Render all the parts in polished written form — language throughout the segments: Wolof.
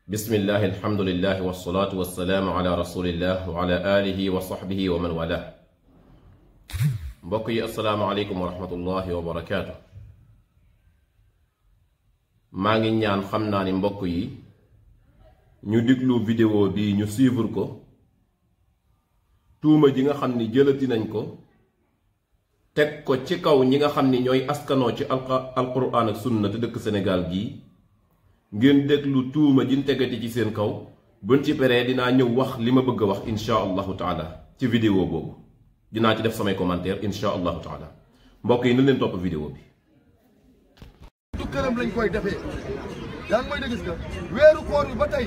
bismillahi alhamdulillahi wassalaatu wassalaamu ala rasulillah wa ala alihi wa sahbihi wa man wala. mbokk yi assalaamu aleykum wa rahmatullahi wa barakaatu. maa ngi ñaan xam naa ni mbokk yi ñu diglu vidéo bi ñu suivre ko. tuuma ji nga xam ni jëlati nañ ko teg ko ci kaw ñi nga xam ni ñooy askanoo ci alquran ak sunna te dëkk Sénégal gii ngeen déglu tuuma ji ñu tegati ci seen kaw buñ ci peree dinaa ñëw wax li ma bëgg a wax insha allahu taala ci vidéo boobu dinaa ci def samay commentaire insha allahu taala. mbokk yi na leen topp vidéo bi. du këram lañ koy defee yaa ngi may dégg nga weeru koor bi ba tey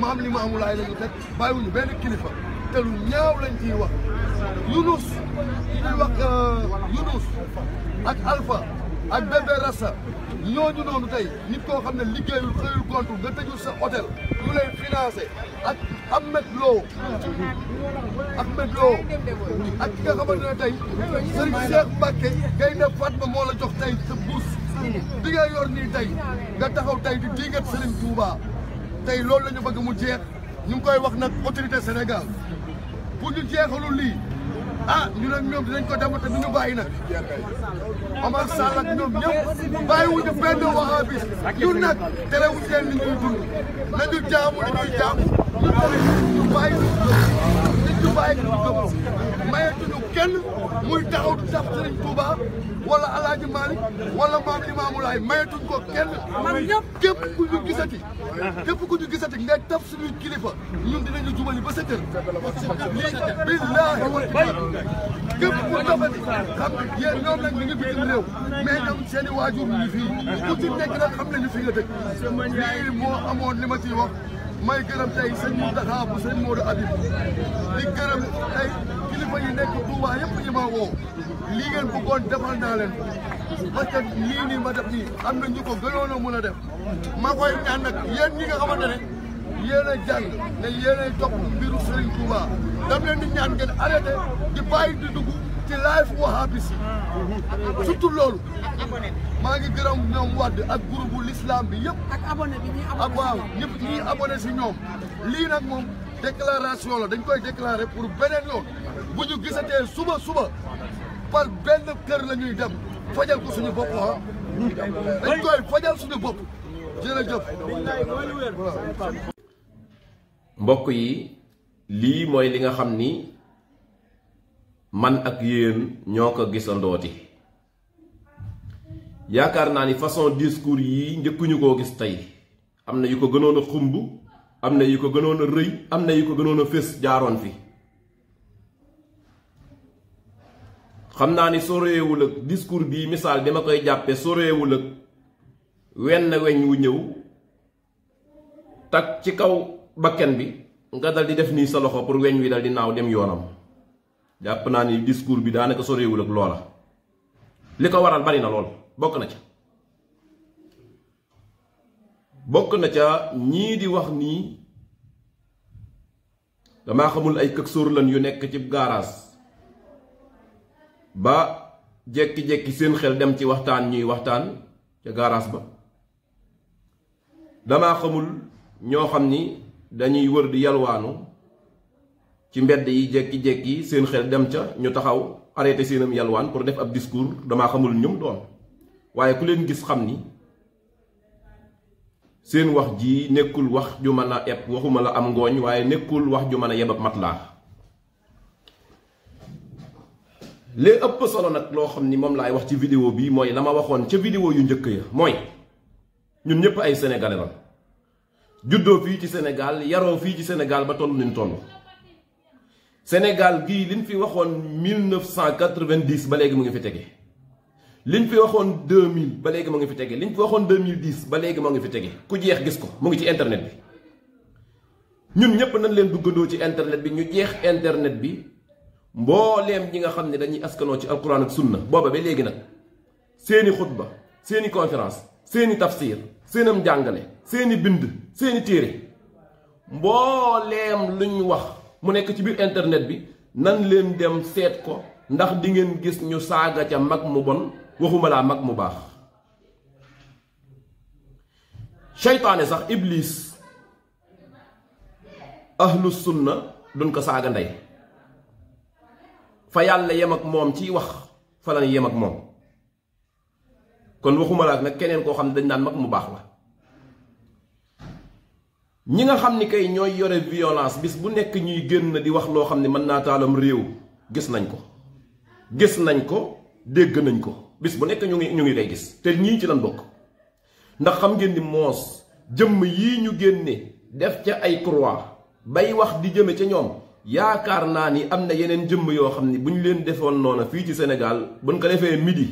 maam li Limaamu Laay lañu teg bàyyiwuñu benn kilifa te lu ñaaw lañ ciy wax Yunus ñuy wax Yunus ak Alpha ak Bébé Rassa ñooñu noonu tey nit koo xam ne liggéeyul xëyul gontu nga tëjul sa hôtel ñu lay financé ak Ahmed Lo ak ki nga xamante ne tey Serigne Cheikh Mbacke Gaynde Fatma moo la jox tey sa bourse bi nga yor nii tey nga taxaw tey di diingat Serigne Touba tey loolu la ñu bëgg mu jeex ñu ngi koy wax nag autorité Sénégal bu ñu jeexalul lii ñu nag ñoom dinañ ko dem te duñu bàyyi nag Omar Sall ak ñoom ñëpp bàyyiwuñu benn wahabis ñun nag terewuñ leen li ñuy dund nañu jaamu li ñuy jaamu ñu tamit ñu bàyyi ñu bàyyi ñu gëm mayetuñu kenn muy taxaw du tax Serigne Touba wala Alaaji Malick wala maam Limaamu Laay mayetuñ ko kenn képp ku ñu gisati ngay taf suñuy kilifa ñun dinañu jubali ba sa kër billaahi képp ku tafati xam yéen ñoom nag ñu ngi bitim réew mais ñoom seen i waajur ñu ngi fii ku ci nekk nag xam nañu fi nga dëkk lii moo amoon li ma ciy wax may gërëm tey sëñ Mountakha bu sëñ Modou Habib di gërëm tey kilifa yi nekk Touba yëpp ñi ma woo lii ngeen bëggoon defal naa leen parce que lii nii ma def nii am na ñu ko gënoon a mun a def ma koy ñaan nag yéen ñi nga xamante ne yéen a jàng ne yéen a topp mbiru Serigne Touba dam leen di ñaan ngeen arrêté di bàyyi di dugg ci live wahabis yi surtout loolu maa ngi gërëm ñoom Wade ak groupe bu l'islam bi yëpp ak abonné bi ñuy abonné ak waaw ñëpp ñuy abonné si ñoom lii nag moom déclaration la dañ koy déclarer pour beneen yoon bu ñu gisatee suba par benn kër la ñuy dem fajal ko suñu bopp dañ koy fajal suñu bopp jërëjëf. mbokk yi lii mooy li nga xam ni man ak yéen ñoo ko gisandooti yaakaar naa ni façon discours yi njëkkuñu koo gis tey am na yu ko gënoon a xumb am na yu ko gënoon a rëy am na yu ko gënoon a fés jaaroon fi xam naa ni soreewul ak discours bii misaal bi ma koy jàppe soreewul ak wenn weñ wu ñëw tak ci kaw bakken bi nga dal di def nii sa loxo pour weñ wi dal di naaw dem yoonam jàpp naa ni discours bi daanaka soreewul ak loola li ko waral bari na lool bokk na ca ñii di wax nii damaa xamul ay këk sóor lan yu nekk ci garage ba jekki-jekki seen xel dem ci waxtaan ñuy waxtaan ca garage ba damaa xamul ñoo xam ni dañuy wër di yalwaanu ci mbedd yi jekki-jekki seen xel dem ca ñu taxaw arrêté seenam yalwaan pour def ab discours damaa xamul ñum doon waaye ku leen gis xam ni seen wax ji nekkul wax ju mën a eb waxuma la am ngooñ waaye nekkul wax ju mën a yeb ab mat laa li ëpp solo nag loo xam ni moom laay wax ci vidéo bi mooy la ma waxoon ca vidéo yu njëkk ya mooy ñun ñëpp ay sénégalais la juddoo fii ci Sénégal yaroo fii ci Sénégal ba toll niñ toll Sénégal gii liñ fi waxoon 1990 ba léegi mu ngi fi tege liñ fi waxoon 2000 ba léegi mu ngi fi tege liñ fi waxoon 2010 ba léegi mu ngi fi tege ku jeex gis ko mu ngi ci internet bi ñun ñëpp nañ leen duggandoo ci internet bi ñu jeex internet bi mbooleem ñi nga xam ne dañuy askanoo ci alquran ak sunna booba ba léegi nag seeni xutba seeni conférence seeni tafsir seenam njàngale seeni bind seeni téere mbooleem luñ wax mu nekk ci biir internet bi nan leen dem seet ko ndax di ngeen gis ñu saaga ca mag mu bon waxuma laa mag mu baax seytaane sax iblis ahlu sunna duñ ko saaga ndey fa yàlla yem ak moom ciy wax fa la yem ak moom kon waxuma la nag keneen koo xam ne dañ naan mag mu baax la ñi nga xam ni kay ñooy yore violence bis bu nekk ñuy génn di wax loo xam ne mën naa taalam réew gis nañ ko dégg nañ ko bis bu nekk ñu ngi koy gis te ñii ci lan bokk ndax xam ngeen ni moos jëmm yii ñu génne def ca ay croix bay wax di jëme ca ñoom yaakaar naa ni am na yeneen jëmm yoo xam ni bu ñu leen defoon noona fii ci Sénégal buñ ko defee midi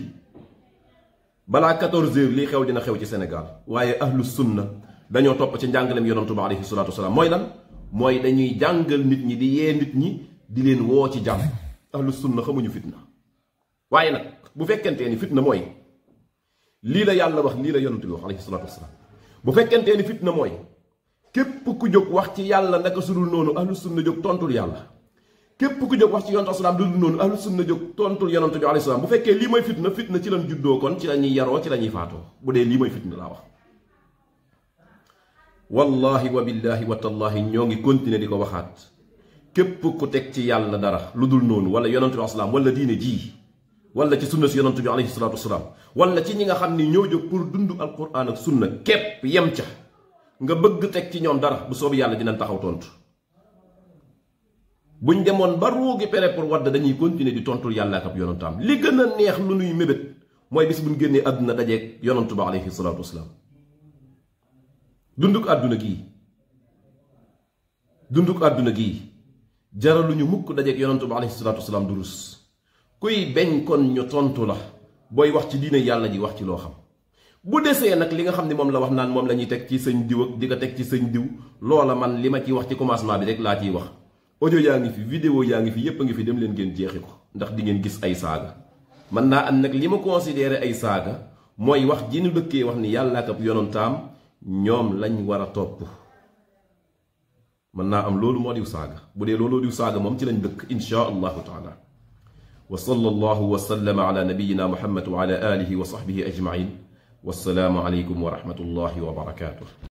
balaa 14h lii xew dina xew ci Sénégal waaye ahlu sunna dañoo topp ci njàngalem yonantu ba alayhi salaatu wasalaam mooy lan mooy dañuy jàngal nit ñi di yee nit ñi di leen woo ci jàmm ahlu sunna xamuñu fitna waaye nag bu fekkentee ni fitna mooy lii la yàlla wax lii la yonantu bi wax alayhi salaatu wasalaam bu fekkentee ni fitna mooy képp ku jóg wax ci yàlla naka sudul noonu ahlu sunna jóg tontul yàlla képp ku jóg wax ci yonantu asalaam dudul noonu ahlu sunna jóg tontul yonantu bi alayhi salaam bu fekkee lii mooy fitna fitna ci lan juddoo kon ci la ñuy yaroo ci la ñuy faatoo bu dee lii mooy fitna laa wax wallahi wa billahi wa tallahi ñoo ngi continuer di ko waxaat képp ku teg ci yàlla dara lu dul noonu wala yonantu bi asalaam wala diine ji wala ci sunna si yonantu bi alayhi salaatu wasalaam wala ci ñi nga xam ni ñoo jóg pour dund alquran ak sunna képp yem ca nga bëgg teg ci ñoom dara bu soobu yàlla dinañ taxaw tontu buñ demoon ba ruugi pere pour wadd dañuy continuer di tontul yàlla ak ab yonantaam li gën a neex lu nuy mébét mooy bis buñ génnee àdduna dajeeg yonantu ba alayhi salaatu wasalaam dunduk àdduna gii jaraluñu mukk dajeeg yonantu ba alayhi salaatu wasalaam durus kuy beñ kon ñu tontu la booy wax ci diine yàlla ji wax ci loo xam bu desee nag li nga xam ne moom la wax naan moom la ñuy teg ci sëñ diw ak di ko teg ci sëñ diw loola man li ma ciy wax ci commencement bi rek laa ciy wax audio yaa ngi fi vidéo yaa ngi fi yépp a ngi fi dem leen ngeen jeexi ko ndax di ngeen gis ay saaga man naa am nag li ma considéré ay saaga mooy wax ji ñu dëkkee wax ni yàlla ak ab yonantaam ñoom lañ war a topp mën naa am loolu moo diw saaga bu dee looloo diw saaga moom ci lañ dëkk insha allahu taala wa sallallahu wa sallama ala nabiyyina muhammad wa ala alihi wa sahbihi ajmain wassalaamu alaykum wa rahmatullahi wa barakatuh